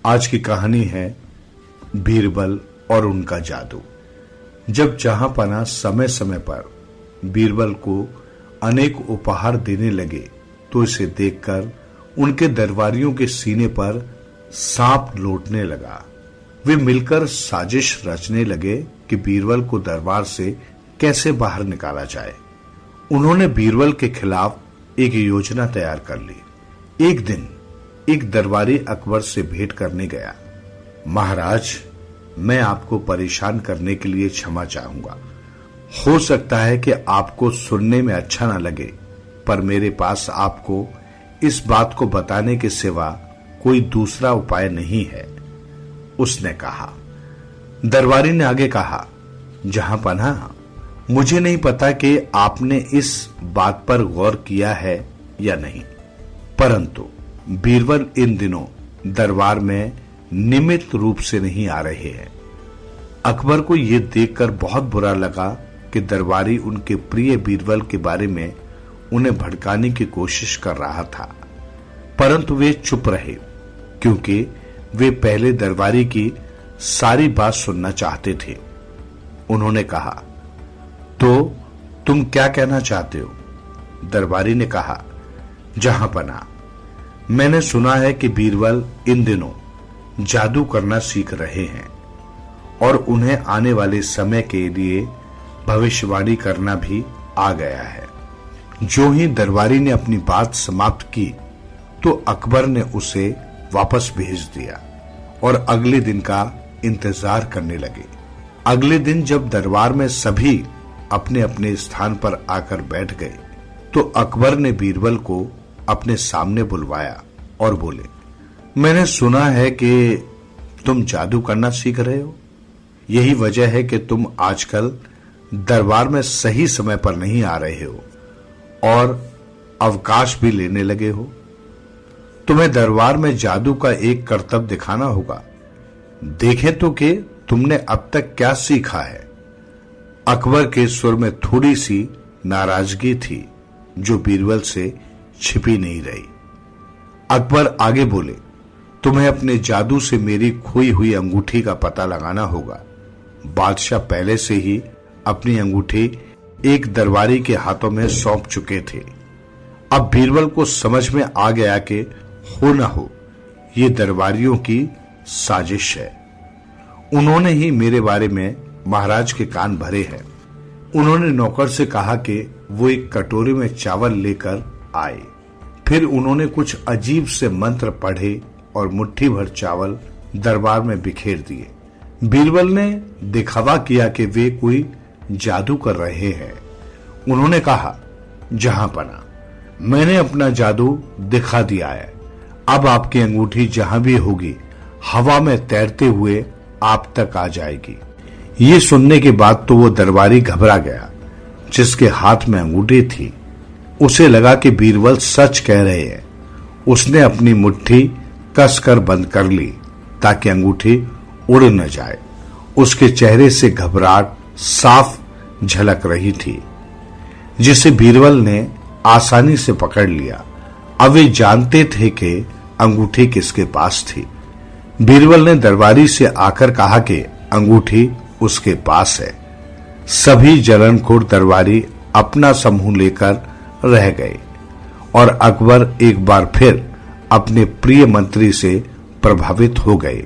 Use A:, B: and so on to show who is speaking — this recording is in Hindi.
A: आज की कहानी है बीरबल और उनका जादू। जब जहांपना समय समय पर बीरबल को अनेक उपहार देने लगे तो इसे देखकर उनके दरबारियों के सीने पर सांप लौटने लगा। वे मिलकर साजिश रचने लगे कि बीरबल को दरबार से कैसे बाहर निकाला जाए। उन्होंने बीरबल के खिलाफ एक योजना तैयार कर ली। एक दिन एक दरबारी अकबर से भेंट करने गया। महाराज, मैं आपको परेशान करने के लिए क्षमा चाहूंगा। हो सकता है कि आपको सुनने में अच्छा न लगे, पर मेरे पास आपको इस बात को बताने के सिवा कोई दूसरा उपाय नहीं है, उसने कहा। दरबारी ने आगे कहा, जहांपना, मुझे नहीं पता कि आपने इस बात पर गौर किया है या नहीं, परंतु बीरबल इन दिनों दरबार में नियमित रूप से नहीं आ रहे हैं। अकबर को यह देखकर बहुत बुरा लगा कि दरबारी उनके प्रिय बीरबल के बारे में उन्हें भड़काने की कोशिश कर रहा था, परंतु वे चुप रहे क्योंकि वे पहले दरबारी की सारी बात सुनना चाहते थे। उन्होंने कहा, तो तुम क्या कहना चाहते हो? दरबारी ने कहा, जहांपना, मैंने सुना है कि बीरबल इन दिनों जादू करना सीख रहे हैं और उन्हें आने वाले समय के लिए भविष्यवाणी करना भी आ गया है। जो ही दरबारी ने अपनी बात समाप्त की तो अकबर ने उसे वापस भेज दिया और अगले दिन का इंतजार करने लगे। अगले दिन जब दरबार में सभी अपने अपने स्थान पर आकर बैठ गए तो अकबर ने बीरबल को अपने सामने बुलवाया और बोले, मैंने सुना है कि तुम जादू करना सीख रहे हो। यही वजह है कि तुम आजकल दरबार में सही समय पर नहीं आ रहे हो और अवकाश भी लेने लगे हो। तुम्हें दरबार में जादू का एक करतब दिखाना होगा। देखें तो कि तुमने अब तक क्या सीखा है। अकबर के सुर में थोड़ी सी नाराजगी थी जो बीरबल से छिपी नहीं रही। अकबर आगे बोले, तुम्हें अपने जादू से मेरी खोई हुई अंगूठी का पता लगाना होगा। बादशाह पहले से ही अपनी अंगूठी एक दरबारी के हाथों में सौंप चुके थे। अब बीरबल को समझ में आ गया कि हो न हो ये दरबारियों की साजिश है। उन्होंने ही मेरे बारे में महाराज के कान भरे हैं। उन्होंने नौकर से कहा कि वो एक कटोरे में चावल लेकर आए। फिर उन्होंने कुछ अजीब से मंत्र पढ़े और मुट्ठी भर चावल दरबार में बिखेर दिए। बीरबल ने दिखावा किया कि वे कोई जादू कर रहे हैं। उन्होंने कहा, जहांपना, मैंने अपना जादू दिखा दिया है। अब आपकी अंगूठी जहां भी होगी हवा में तैरते हुए आप तक आ जाएगी। ये सुनने के बाद तो वो दरबारी घबरा गया जिसके हाथ में अंगूठी थी। उसे लगा कि बीरबल सच कह रहे हैं। उसने अपनी मुट्ठी कसकर बंद कर ली ताकि अंगूठी उड़ न जाए। उसके चेहरे से घबराहट साफ झलक रही थी जिसे बीरबल ने आसानी से पकड़ लिया। अब वे जानते थे कि अंगूठी किसके पास थी। बीरबल ने दरबारी से आकर कहा कि अंगूठी उसके पास है। सभी जलनखोर दरबारी अपना समूह लेकर रह गए और अकबर एक बार फिर अपने प्रिय मंत्री से प्रभावित हो गए।